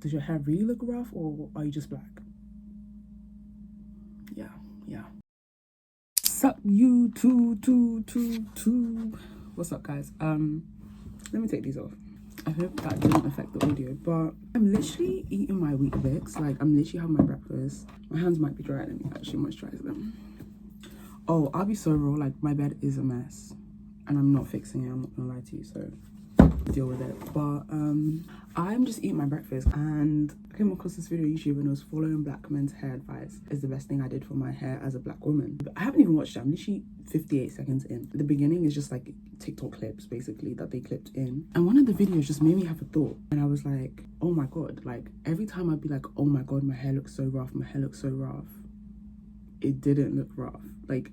Does your hair really look rough, or are you just black? Yeah. Sup you two. What's up, guys? Let me take these off. I hope that didn't affect the audio, but I'm literally eating my Weetabix. Like, I'm literally having my breakfast. My hands might be dry. Let me actually moisturize them. Oh, I'll be so real. Like, my bed is a mess, and I'm not fixing it. I'm not gonna lie to you, so deal with it. But I'm just eating my breakfast, and I came across this video on YouTube, and it was following black men's hair advice is the best thing I did for my hair as a black woman. But I haven't even watched it. I'm literally 58 seconds in. The beginning is just like TikTok clips basically that they clipped in, and one of the videos just made me have a thought, and I was like, oh my god, like every time I'd be like, oh my god, my hair looks so rough, my hair looks so rough, it didn't look rough. Like,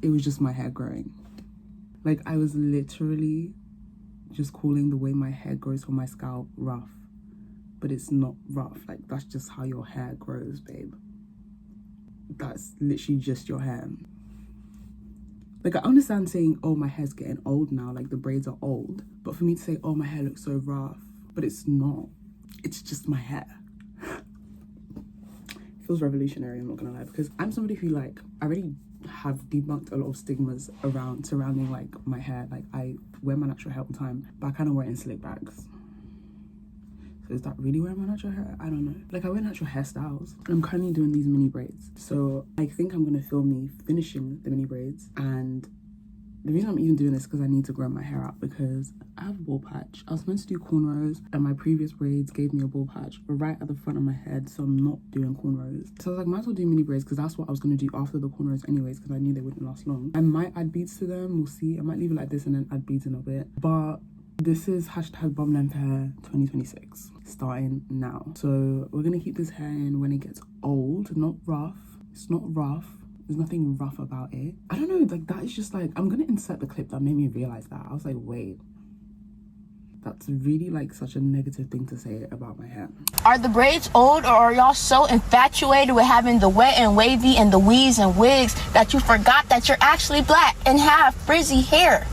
it was just my hair growing. Like, I was literally just calling the way my hair grows from my scalp rough, but it's not rough. Like, that's just how your hair grows, babe. That's literally just your hair. Like, I understand saying, oh, my hair's getting old now, like the braids are old, but for me to say, oh, my hair looks so rough, but it's not. It's just my hair. It feels revolutionary, I'm not gonna lie, because I'm somebody who, like, I already have debunked a lot of stigmas surrounding like my hair. Like, I wear my natural hair all the time, but I kind of wear it in slick bags. So is that really wearing my natural hair? I don't know. Like, I wear natural hairstyles, and I'm currently doing these mini braids. So I think I'm gonna film me finishing the mini braids, and the reason I'm even doing this is because I need to grow my hair out, because I have a bald patch. I was meant to do cornrows, and my previous braids gave me a bald patch right at the front of my head, so I'm not doing cornrows. So I was like, might as well do mini braids, because that's what I was going to do after the cornrows anyways, because I knew they wouldn't last long. I might add beads to them, we'll see. I might leave it like this and then add beads in a bit. But this is hashtag bum length hair 2026, starting now. So we're going to keep this hair in when it gets old, not rough. It's not rough. There's nothing rough about it. I don't know, like, that is just like, I'm gonna insert the clip that made me realize that. I was like, wait, that's really like such a negative thing to say about my hair. Are the braids old, or are y'all so infatuated with having the wet and wavy and the weaves and wigs that you forgot that you're actually black and have frizzy hair?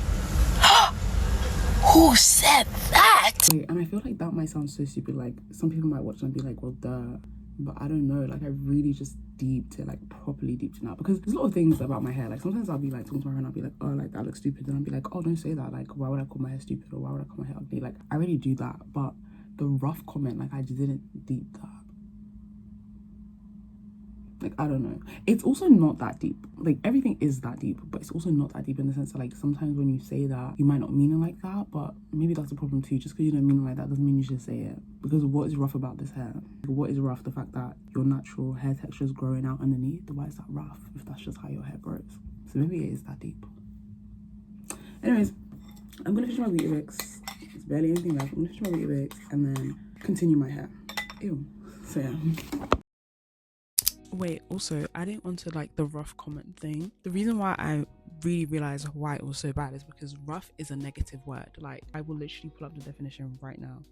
Who said that? Wait, and I feel like that might sound so stupid. Like, some people might watch and be like, well, duh. But I don't know, like, I really just deeped it, like, properly deeped it out, because there's a lot of things about my hair. Like, sometimes I'll be like talking to my friend, I'll be like, oh, like, that looks stupid, and I'll be like, oh, don't say that, like, why would I call my hair stupid, or why would I call my hair ugly? Like, I already do that, but the rough comment, like, I just didn't deep that. Like, I don't know. It's also not that deep. Like, everything is that deep, but it's also not that deep in the sense that, like, sometimes when you say that, you might not mean it like that, but maybe that's a problem too. Just because you don't mean it like that doesn't mean you should say it. Because what is rough about this hair? What is rough? The fact that your natural hair texture is growing out underneath? Why is that rough if that's just how your hair grows? So maybe it is that deep. Anyways, I'm gonna finish my Weetabix. It's barely anything left. I'm gonna finish my Weetabix and then continue my hair. Ew. So yeah. Wait, also, I didn't want to like the rough comment thing. The reason why I really realized why it was so bad is because rough is a negative word. Like, I will literally pull up the definition right now.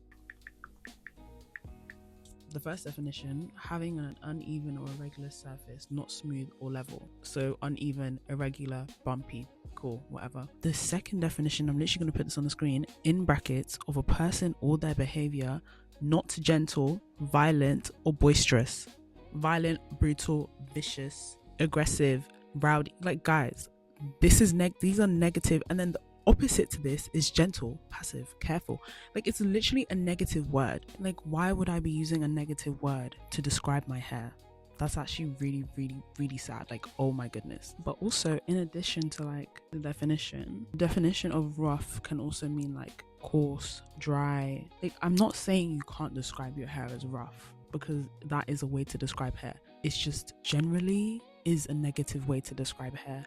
The first definition, having an uneven or irregular surface, not smooth or level. So uneven, irregular, bumpy, cool, whatever. The second definition, I'm literally going to put this on the screen, in brackets, of a person or their behavior, not gentle, violent, or boisterous. Violent, brutal, vicious, aggressive, rowdy. Like, guys, this is these are negative, and then the opposite to this is gentle, passive, careful. Like, it's literally a negative word. Like, why would I be using a negative word to describe my hair? That's actually really, really, really sad. Like, oh my goodness. But also, in addition to like the definition of rough can also mean like coarse, dry. Like, I'm not saying you can't describe your hair as rough, because that is a way to describe hair. It's just generally is a negative way to describe hair.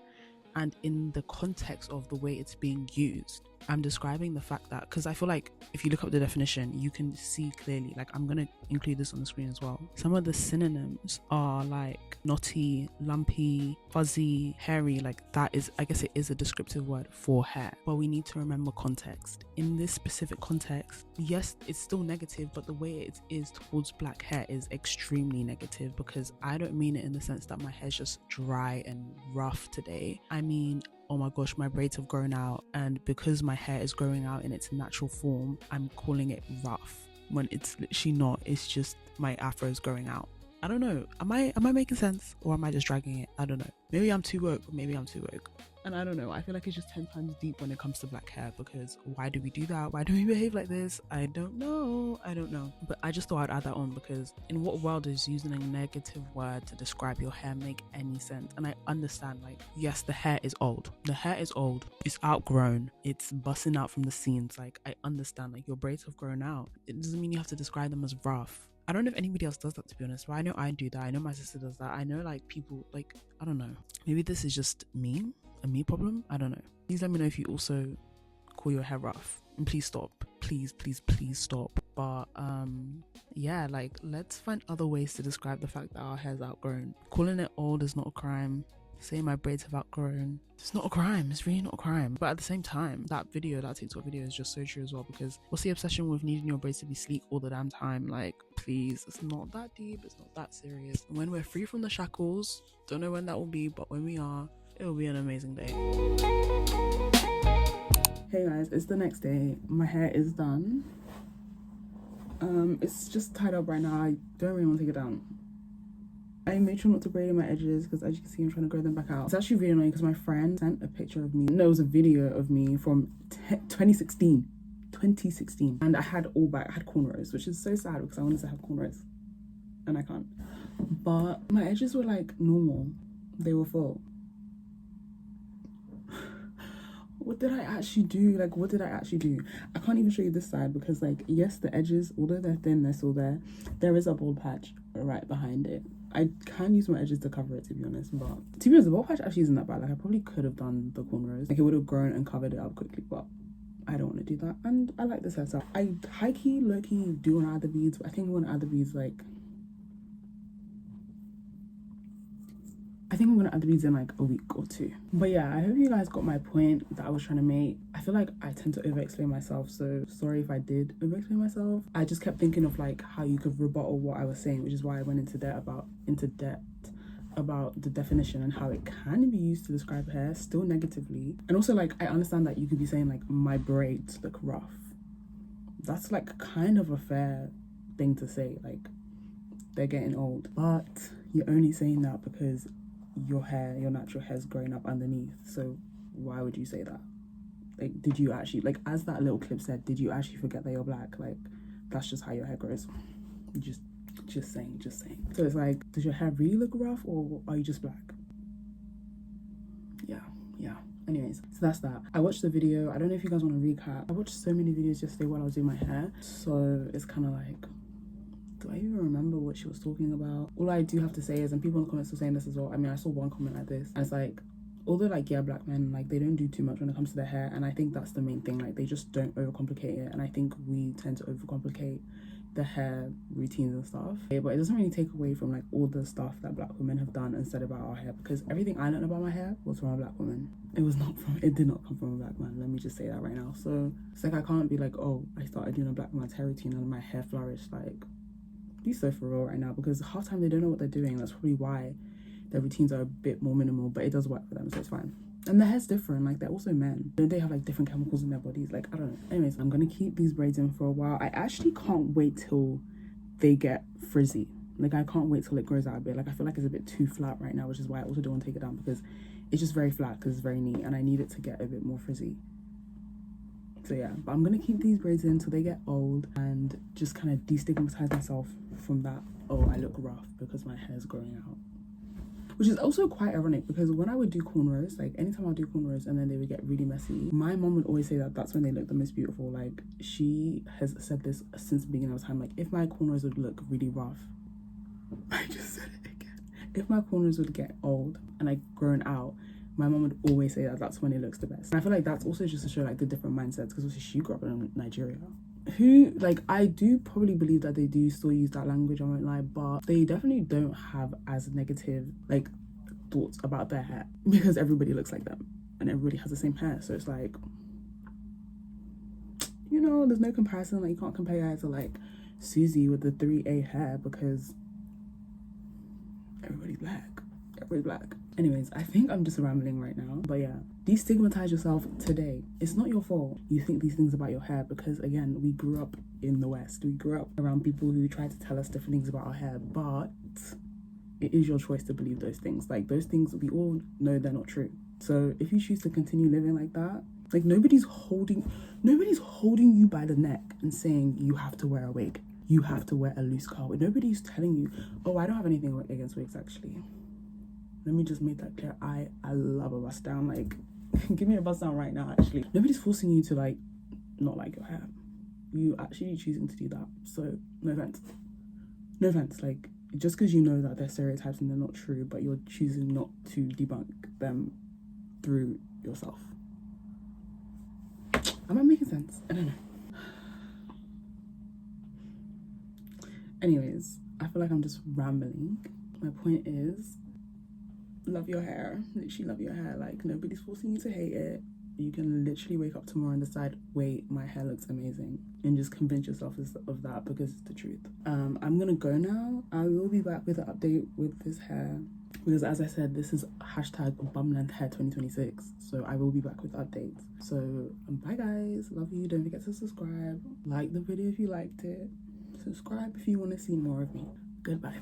And in the context of the way it's being used, I'm describing the fact that, because I feel like if you look up the definition, you can see clearly, like, I'm going to include this on the screen as well. Some of the synonyms are like knotty, lumpy, fuzzy, hairy. Like, that is, I guess it is a descriptive word for hair, but we need to remember context. In this specific context, yes, it's still negative, but the way it is towards black hair is extremely negative, because I don't mean it in the sense that my hair's just dry and rough today. I mean, oh my gosh, my braids have grown out, and because my hair is growing out in its natural form, I'm calling it rough. when it's literally not. It's just my afro's growing out. I don't know. Am I making sense, or am I just dragging it? I don't know. Maybe I'm too woke, or maybe I'm too woke. And I don't know. I feel like it's just 10 times deep when it comes to black hair, because why do we do that? Why do we behave like this? I don't know. But I just thought I'd add that on, because in what world does using a negative word to describe your hair make any sense? And I understand, like, yes, the hair is old. It's outgrown. It's busting out from the seams. Like, I understand, like, your braids have grown out. It doesn't mean you have to describe them as rough. I don't know if anybody else does that, to be honest, but I know I do that. I know my sister does that. I know, like, people, like, I don't know. Maybe this is just me, a me problem. I don't know. Please let me know if you also call your hair rough. And please stop. Please stop. But, yeah, like, let's find other ways to describe the fact that our hair's outgrown. Calling it old is not a crime. Saying my braids have outgrown, it's not a crime. It's really not a crime. But at the same time, that TikTok video is just so true as well, because what's the obsession with needing your braids to be sleek all the damn time? Like, please, it's not that deep, it's not that serious. When we're free from the shackles, don't know when that will be, but when we are, it will be an amazing day. Hey guys, it's the next day. My hair is done. It's just tied up right now. I don't really want to take it down. I made sure not to braid in my edges, because as you can see, I'm trying to grow them back out. It's actually really annoying because my friend sent a picture of me. No, it was a video of me from 2016. And I had all back, I had cornrows, which is so sad because I wanted to have cornrows and I can't. But my edges were like normal. They were full. What did I actually do? Like, what did I actually do? I can't even show you this side because, like, yes, the edges, although they're thin, they're still there. There is a bald patch right behind it. I can use my edges to cover it, to be honest, but to be honest, the bald patch actually isn't that bad. Like, I probably could have done the cornrows. Like, it would have grown and covered it up quickly, but I don't want to do that. And I like this hairstyle. I high-key, low-key do want to add the beads, but I think I want to add the beads, like, I think I'm gonna add the beads in like a week or two. But yeah, I hope you guys got my point that I was trying to make. I feel like I tend to over-explain myself, so sorry if I did over-explain myself. I just kept thinking of like how you could rebuttal what I was saying, which is why I went into depth about the definition and how it can be used to describe hair, still negatively. And also, like, I understand that you could be saying like my braids look rough. That's like kind of a fair thing to say, like they're getting old. But you're only saying that because your natural hair's growing up underneath. So why would you say that? Like, did you actually, like, as that little clip said, did you actually forget that you're black? Like, that's just how your hair grows. Just saying. So it's like, does your hair really look rough, or are you just black? Yeah. Anyways, so that's that. I watched the video. I don't know if you guys want to recap. I watched so many videos yesterday while I was doing my hair, so it's kind of like, do I even remember what she was talking about? All I do have to say is, and people in the comments were saying this as well, I mean, I saw one comment like this, and it's like, although, like, yeah, black men, like, they don't do too much when it comes to their hair, and I think that's the main thing. Like, they just don't overcomplicate it, and I think we tend to overcomplicate the hair routines and stuff. Okay, but it doesn't really take away from, like, all the stuff that black women have done and said about our hair, because everything I learned about my hair was from a black woman. It did not come from a black man. Let me just say that right now. So it's like, I can't be like, oh, I started doing a black man's hair routine and my hair flourished. Like, be so for real right now, because half the time they don't know what they're doing. That's probably why their routines are a bit more minimal, but it does work for them, so it's fine. And their hair's different, like, they're also men. They have like different chemicals in their bodies, like, I don't know. Anyways, I'm gonna keep these braids in for a while. I actually can't wait till they get frizzy. Like, I can't wait till it grows out a bit. Like, I feel like it's a bit too flat right now, which is why I also don't want to take it down, because it's just very flat, because it's very neat, and I need it to get a bit more frizzy. So yeah, but I'm gonna keep these braids in until they get old, and just kind of destigmatize myself from that, oh, I look rough because my hair's growing out. Which is also quite ironic, because when I would do cornrows, like, anytime I do cornrows and then they would get really messy, my mom would always say that that's when they look the most beautiful. Like, she has said this since the beginning of time, like, if my cornrows would look really rough, I just said it again, if my cornrows would get old and like grown out, my mom would always say that that's when it looks the best. And I feel like that's also just to show like the different mindsets, because also she grew up in Nigeria. Who, like, I do probably believe that they do still use that language, I won't lie, but they definitely don't have as negative like thoughts about their hair, because everybody looks like them and everybody has the same hair. So it's like, you know, there's no comparison. Like, you can't compare her to like Susie with the 3A hair, because everybody's black. Anyways, I think I'm just rambling right now. But yeah, destigmatize yourself today. It's not your fault you think these things about your hair, because again, we grew up in the West. We grew up around people who try to tell us different things about our hair, but it is your choice to believe those things. Like, those things, we all know they're not true. So if you choose to continue living like that, like, nobody's holding you by the neck and saying you have to wear a wig, you have to wear a loose curl. Nobody's telling you, oh, I don't have anything against wigs, actually. Let me just make that clear. I love a bust down. Like, give me a bust down right now, actually. Nobody's forcing you to, like, not like your hair. You actually choosing to do that. So no offense. No offense. Like, just because you know that they're stereotypes and they're not true, but you're choosing not to debunk them through yourself. Am I making sense? I don't know. Anyways, I feel like I'm just rambling. My point is, love your hair. Literally love your hair. Like, nobody's forcing you to hate it. You can literally wake up tomorrow and decide, wait, my hair looks amazing, and just convince yourself of that, because it's the truth. I'm gonna go now. I will be back with an update with this hair, because as I said, this is #bumlengthhair 2026, so I will be back with updates. So bye guys, love you. Don't forget to subscribe, like the video if you liked it, subscribe if you want to see more of me. Goodbye.